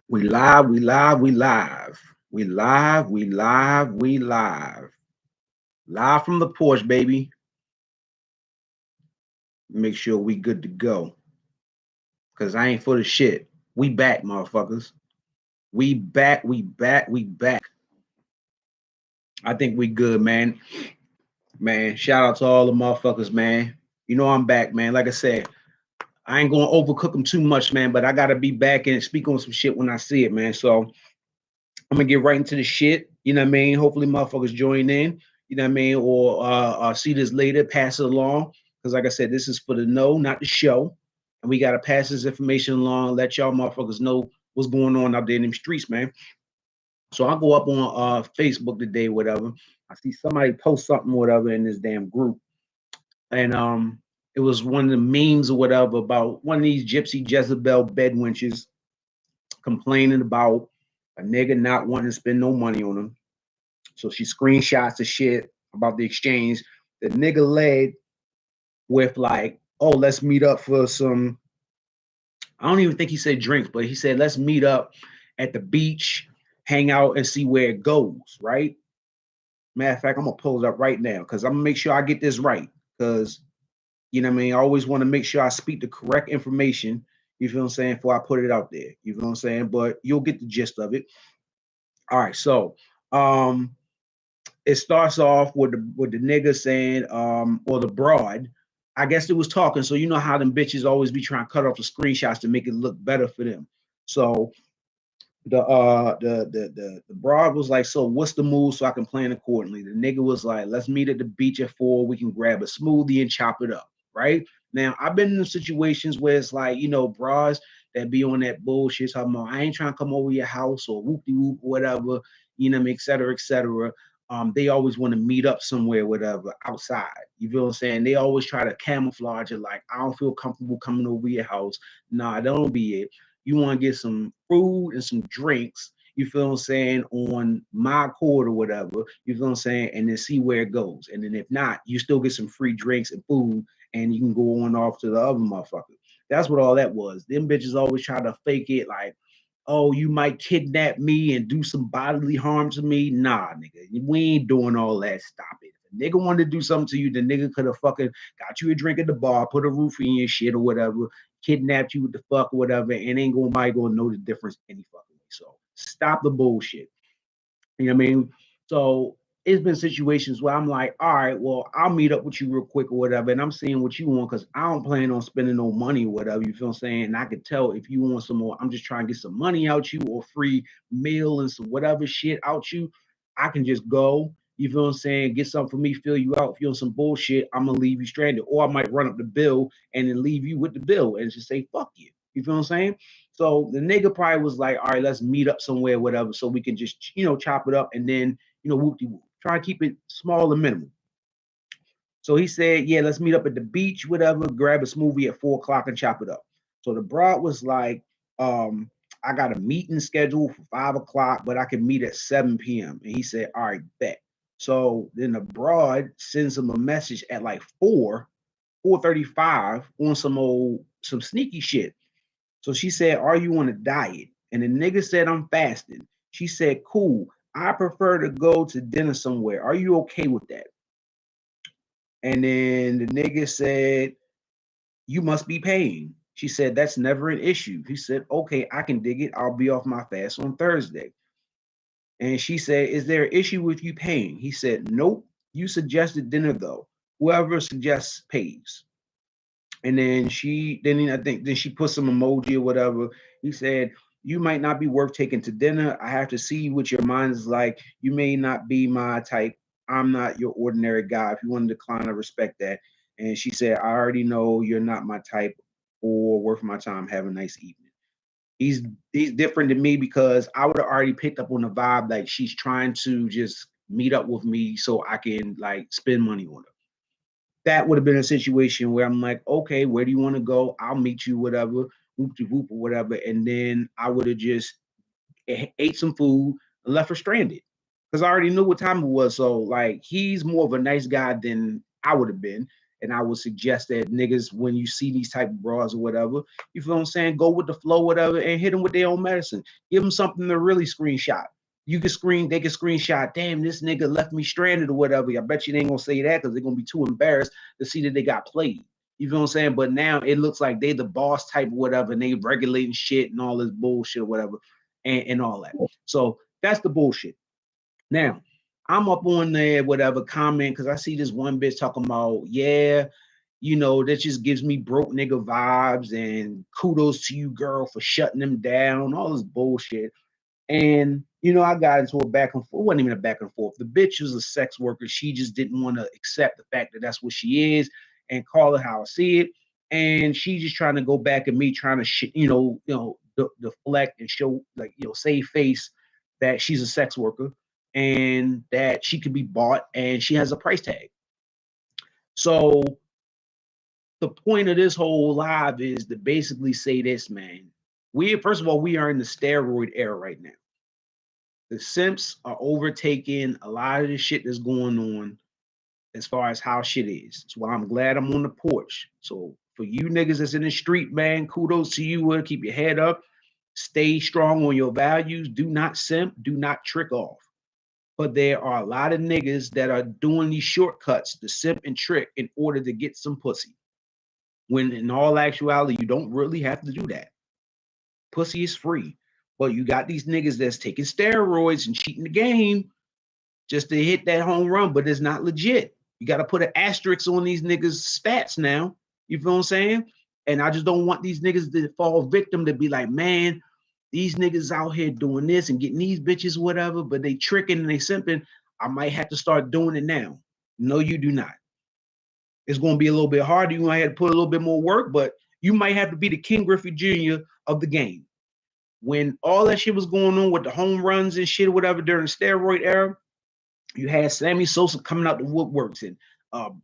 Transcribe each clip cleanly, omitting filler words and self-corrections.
We live, we live, we live. We live, we live, we live. Live from the porch, baby. Make sure we good to go. Cause I ain't for the shit. We back, motherfuckers. We back, we back, we back. I think we good, man. Man, shout out to all the motherfuckers, man. You know I'm back, man. Like I said, I ain't gonna overcook them too much, man, but I gotta be back and speak on some shit when I see it, man. So I'm gonna get right into the shit. You know what I mean? Hopefully, motherfuckers join in. You know what I mean? Or see this later, pass it along. Because like I said, this is for the know, not the show. And we gotta pass this information along, let y'all motherfuckers know what's going on out there in them streets, man. So I'll go up on Facebook today, whatever. I see somebody post something, whatever, in this damn group. And it was one of the memes or whatever about one of these gypsy Jezebel bed wenches complaining about a nigga not wanting to spend no money on him. So she screenshots the shit about the exchange. The nigga led with like, oh, let's meet up for some. I don't even think he said drinks, but he said, let's meet up at the beach, hang out and see where it goes, right? Matter of fact, I'm gonna pull it up right now because I'm gonna make sure I get this right. Because you know what I mean, I always want to make sure I speak the correct information. You feel what I'm saying? Before I put it out there. You feel what I'm saying? But you'll get the gist of it. All right, so it starts off with the nigga saying, or the broad. I guess it was talking. So you know how them bitches always be trying to cut off the screenshots to make it look better for them. So the broad was like, so what's the move so I can plan accordingly? The nigga was like, let's meet at the beach at 4. We can grab a smoothie and chop it up. Right now, I've been in situations where it's like, you know, bras that be on that bullshit talking about I ain't trying to come over your house or whoop de whoop, whatever, you know, et cetera, et cetera. They always want to meet up somewhere, whatever, outside. You feel what I'm saying? They always try to camouflage it like, I don't feel comfortable coming over your house. Nah, don't be it. You want to get some food and some drinks, you feel what I'm saying, on my court or whatever, you feel what I'm saying, and then see where it goes. And then if not, you still get some free drinks and food, and you can go on off to the other motherfucker. That's what all that was. Them bitches always try to fake it like, oh, you might kidnap me and do some bodily harm to me. Nah, nigga, we ain't doing all that. Stop it. If a nigga wanted to do something to you, the nigga could have fucking got you a drink at the bar, put a roof in your shit or whatever, kidnapped you with the fuck or whatever, and ain't gonna nobody gonna know the difference any fucking way. So stop the bullshit. You know what I mean? So it's been situations where I'm like, all right, well, I'll meet up with you real quick or whatever, and I'm seeing what you want because I don't plan on spending no money or whatever. You feel what I'm saying? And I can tell if you want some more, I'm just trying to get some money out you or free meal and some whatever shit out you. I can just go. You feel what I'm saying? Get something for me, fill you out. If you're on some bullshit, I'm gonna leave you stranded, or I might run up the bill and then leave you with the bill and just say fuck you. You feel what I'm saying? So the nigga probably was like, all right, let's meet up somewhere, whatever, so we can just, you know, chop it up and then, you know, whoop de whoop. Try to keep it small and minimal. So he said, yeah, let's meet up at the beach, whatever, grab a smoothie at 4 o'clock and chop it up. So the broad was like, I got a meeting scheduled for 5 o'clock, but I can meet at 7 p.m. And he said, all right, bet. So then the broad sends him a message at like 4:35 on some sneaky shit. So she said, are you on a diet? And the nigga said, I'm fasting. She said, cool. I prefer to go to dinner somewhere. Are you okay with that? And then the nigga said, you must be paying. She said, that's never an issue. He said, okay, I can dig it. I'll be off my fast on Thursday. And she said, is there an issue with you paying? He said, nope. You suggested dinner though. Whoever suggests pays. And then I think then she put some emoji or whatever. He said, you might not be worth taking to dinner. I have to see what your mind is like. You may not be my type. I'm not your ordinary guy. If you want to decline, I respect that. And she said, I already know you're not my type or worth my time. Have a nice evening. He's he's different than me because I would have already picked up on the vibe like she's trying to just meet up with me so I can like spend money on her. That would have been a situation where I'm like, okay, where do you want to go? I'll meet you, whatever, whoop de whoop or whatever. And then I would have just ate some food and left her stranded because I already knew what time it was. So like he's more of a nice guy than I would have been. And I would suggest that niggas, when you see these type of bras or whatever, you feel what I'm saying, go with the flow, whatever, and hit them with their own medicine. Give them something to really screenshot. They can screenshot, damn, this nigga left me stranded or whatever. I bet you they ain't gonna say that because they're gonna be too embarrassed to see that they got played. You feel what I'm saying? But now it looks like they the boss type or whatever, and they regulating shit and all this bullshit or whatever, and all that. So that's the bullshit. Now, I'm up on there, whatever, comment, because I see this one bitch talking about, yeah, you know, that just gives me broke nigga vibes, and kudos to you, girl, for shutting them down, all this bullshit. And, you know, I got into a back and forth. It wasn't even a back and forth. The bitch was a sex worker. She just didn't want to accept the fact that that's what she is and call it how I see it. And she just trying to go back at me, trying to, deflect and show, like, save face that she's a sex worker and that she could be bought and she has a price tag. So the point of this whole live is to basically say this, man. First of all, we are in the steroid era right now. The simps are overtaking a lot of the shit that's going on as far as how shit is. That's why I'm glad I'm on the porch. So for you niggas that's in the street, man, kudos to you. Keep your head up. Stay strong on your values. Do not simp. Do not trick off. But there are a lot of niggas that are doing these shortcuts to simp and trick in order to get some pussy. When in all actuality, you don't really have to do that. Pussy is free. But you got these niggas that's taking steroids and cheating the game just to hit that home run, but it's not legit. You got to put an asterisk on these niggas' stats now. You feel what I'm saying? And I just don't want these niggas to fall victim to be like, man, these niggas out here doing this and getting these bitches, whatever, but they tricking and they simping. I might have to start doing it now. No, you do not. It's going to be a little bit harder. You might have to put a little bit more work, but you might have to be the King Griffey Jr. of the game. When all that shit was going on with the home runs and shit or whatever during the steroid era, you had Sammy Sosa coming out the woodworks and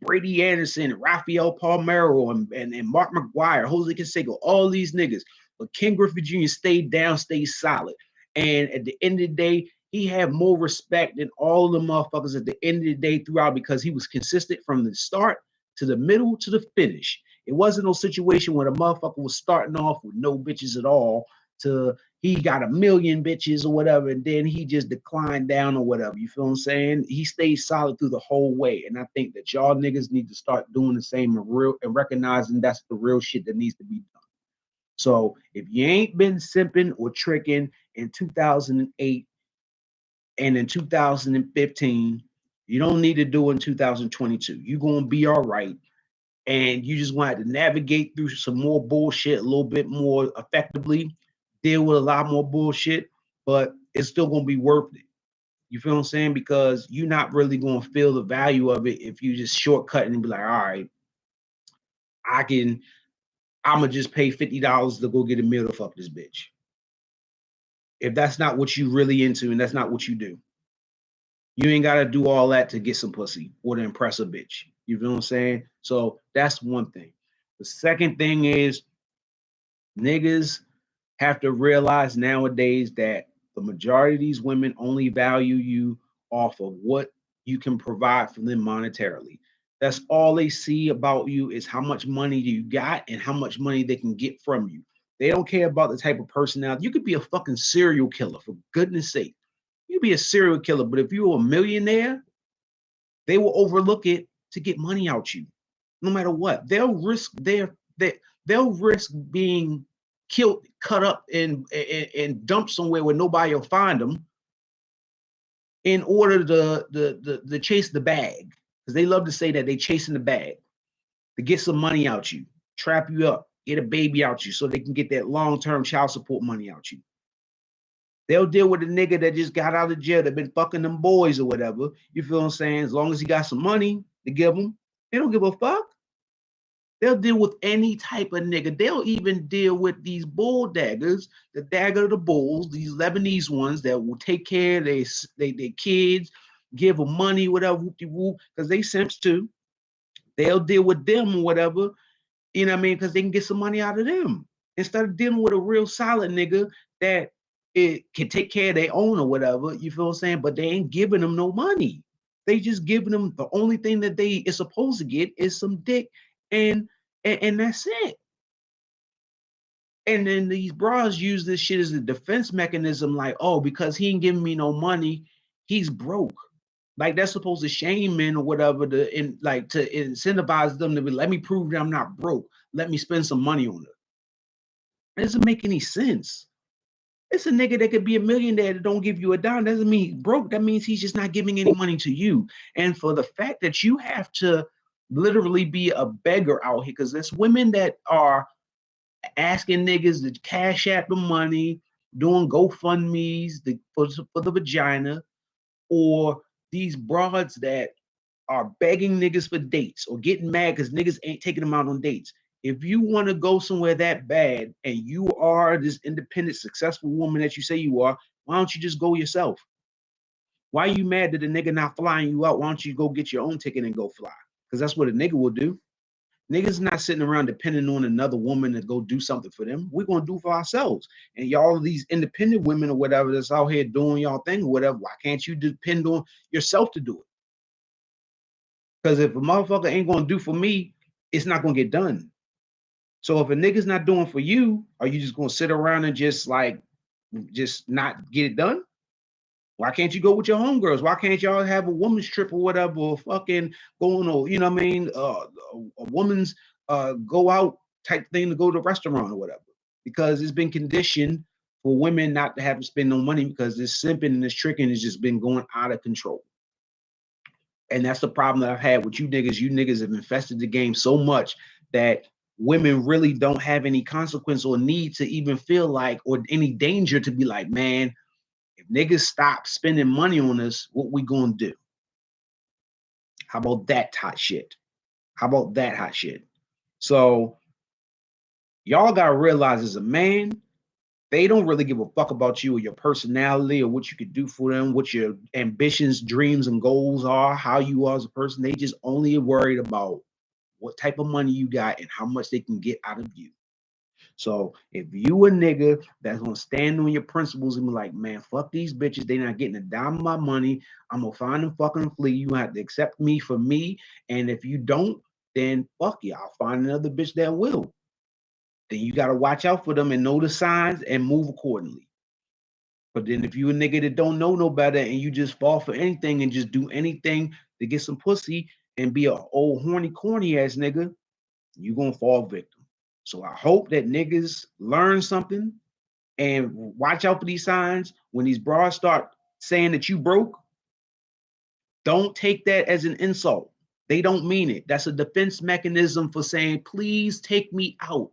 Brady Anderson, Rafael Palmeiro, and Mark McGwire, Jose Canseco, all these niggas. But Ken Griffey Jr. stayed down, stayed solid. And at the end of the day, he had more respect than all of the motherfuckers at the end of the day throughout because he was consistent from the start to the middle to the finish. It wasn't no situation where the motherfucker was starting off with no bitches at all to he got 1 million bitches or whatever, and then he just declined down or whatever. You feel what I'm saying? He stayed solid through the whole way. And I think that y'all niggas need to start doing the same and recognizing that's the real shit that needs to be done. So if you ain't been simping or tricking in 2008 and in 2015, you don't need to do it in 2022. You're going to be all right. And you just want to navigate through some more bullshit a little bit more effectively, deal with a lot more bullshit, but it's still going to be worth it. You feel what I'm saying? Because you're not really going to feel the value of it if you just shortcut and be like, all right, I'm going to just pay $50 to go get a meal to fuck this bitch. If that's not what you really into and that's not what you do. You ain't got to do all that to get some pussy or to impress a bitch. You feel what I'm saying? So that's one thing. The second thing is niggas have to realize nowadays that the majority of these women only value you off of what you can provide for them monetarily. That's all they see about you is how much money you got and how much money they can get from you. They don't care about the type of personality. You could be a fucking serial killer, for goodness sake. You could be a serial killer, but if you're a millionaire, they will overlook it to get money out you, no matter what. They'll risk they'll risk being killed, cut up, and dumped somewhere where nobody will find them in order to chase the bag. Because they love to say that they chasing the bag to get some money out you, trap you up, get a baby out you so they can get that long-term child support money out you. They'll deal with a nigga that just got out of jail, that been fucking them boys or whatever. You feel what I'm saying? As long as he got some money to give them, they don't give a fuck. They'll deal with any type of nigga. They'll even deal with these bull daggers, the dagger of the bulls, these Lebanese ones that will take care of their kids, give them money, whatever, whoop-de-whoop, because they simps too. They'll deal with them or whatever, you know what I mean, because they can get some money out of them. Instead of dealing with a real solid nigga that it can take care of their own or whatever, you feel what I'm saying? But they ain't giving them no money. They just giving them the only thing that they is supposed to get is some dick, and that's it. And then these bras use this shit as a defense mechanism, like, oh, because he ain't giving me no money, he's broke. Like that's supposed to shame men or whatever to incentivize them to be, let me prove that I'm not broke. Let me spend some money on it. It doesn't make any sense. It's a nigga that could be a millionaire that don't give you a dime. Doesn't mean he's broke. That means he's just not giving any money to you. And for the fact that you have to literally be a beggar out here, because there's women that are asking niggas to cash out the money, doing GoFundMe's for the vagina, or these broads that are begging niggas for dates or getting mad because niggas ain't taking them out on dates. If you want to go somewhere that bad and you are this independent, successful woman that you say you are, why don't you just go yourself? Why are you mad that the nigga not flying you out? Why don't you go get your own ticket and go fly? Because that's what a nigga will do. Niggas not sitting around depending on another woman to go do something for them. We're gonna do for ourselves. And y'all, these independent women or whatever that's out here doing y'all thing or whatever, why can't you depend on yourself to do it? Because if a motherfucker ain't gonna do for me, it's not gonna get done. So if a nigga's not doing for you, are you just gonna sit around and just not get it done? Why can't you go with your homegirls? Why can't y'all have a woman's trip or whatever, or fucking going or you know what I mean, a woman's go out type thing to go to a restaurant or whatever? Because it's been conditioned for women not to have to spend no money because this simping and this tricking has just been going out of control. And that's the problem that I've had with you niggas. You niggas have infested the game so much that women really don't have any consequence or need to even feel like or any danger to be like, man, if niggas stop spending money on us, what we gonna do? How about that hot shit? How about that hot shit? So y'all gotta realize as a man, they don't really give a fuck about you or your personality or what you could do for them, what your ambitions, dreams, and goals are, how you are as a person. They just only worried about what type of money you got and how much they can get out of you. So if you a nigga that's gonna stand on your principles and be like, man, fuck these bitches, they not getting a dime of my money. I'm gonna find them fucking flee. You have to accept me for me. And if you don't, then fuck you. I'll find another bitch that will. Then you gotta watch out for them and know the signs and move accordingly. But then if you a nigga that don't know no better and you just fall for anything and just do anything to get some pussy and be a old horny corny ass nigga, you gonna fall victim. So I hope that niggas learn something and watch out for these signs. When these bras start saying that you broke, don't take that as an insult. They don't mean it. That's a defense mechanism for saying, please take me out.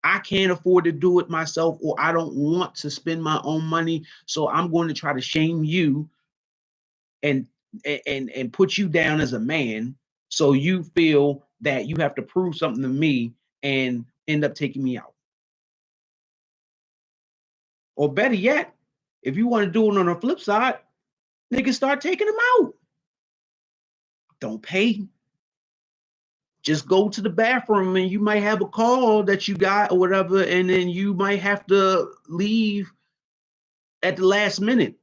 I can't afford to do it myself, or I don't want to spend my own money. So I'm going to try to shame you and and put you down as a man. So you feel that you have to prove something to me and end up taking me out. Or better yet, if you want to do it on the flip side, niggas start taking them out. Don't pay. Just go to the bathroom and you might have a call that you got or whatever, and then you might have to leave at the last minute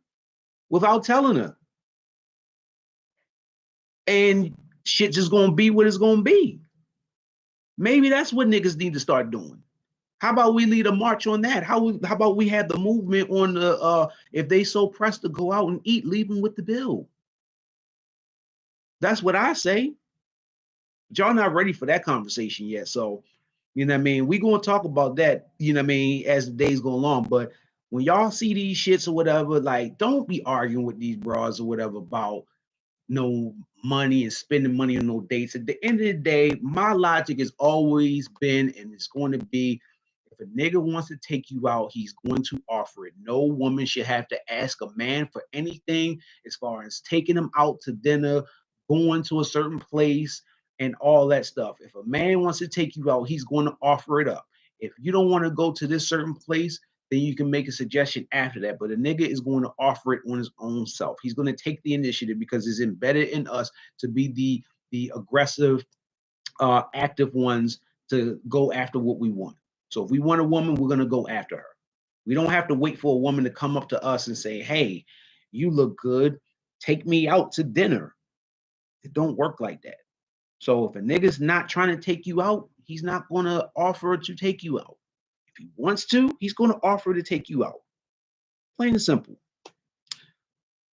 without telling her. And shit just gonna be what it's gonna be. Maybe that's what niggas need to start doing. How about we lead a march on that? How about we have the movement on the if they so pressed to go out and eat, leave them with the bill. That's what I say. But y'all not ready for that conversation yet. So, you know what I mean? We gonna talk about that, you know what I mean, as the days go along. But when y'all see these shits or whatever, like don't be arguing with these bras or whatever about no money and spending money on no dates. At the end of the day, my logic has always been and it's going to be if a nigga wants to take you out, he's going to offer it. No woman should have to ask a man for anything as far as taking him out to dinner, going to a certain place, and all that stuff. If a man wants to take you out, he's going to offer it up. If you don't want to go to this certain place, then you can make a suggestion after that. But a nigga is going to offer it on his own self. He's going to take the initiative because it's embedded in us to be the aggressive, active ones to go after what we want. So if we want a woman, we're going to go after her. We don't have to wait for a woman to come up to us and say, hey, you look good. take me out to dinner. It don't work like that. So if a nigga's not trying to take you out, he's not gonna offer to take you out. If he wants to, he's gonna offer to take you out. Plain and simple.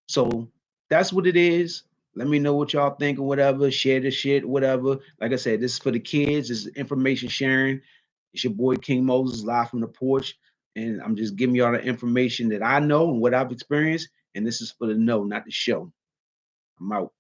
So that's what it is. Let me know what y'all think or whatever. Share the shit, whatever. Like I said, this is for the kids. This is information sharing. It's your boy King Moses live from the porch. And I'm just giving y'all the information that I know and what I've experienced. And this is for the know, not the show. I'm out.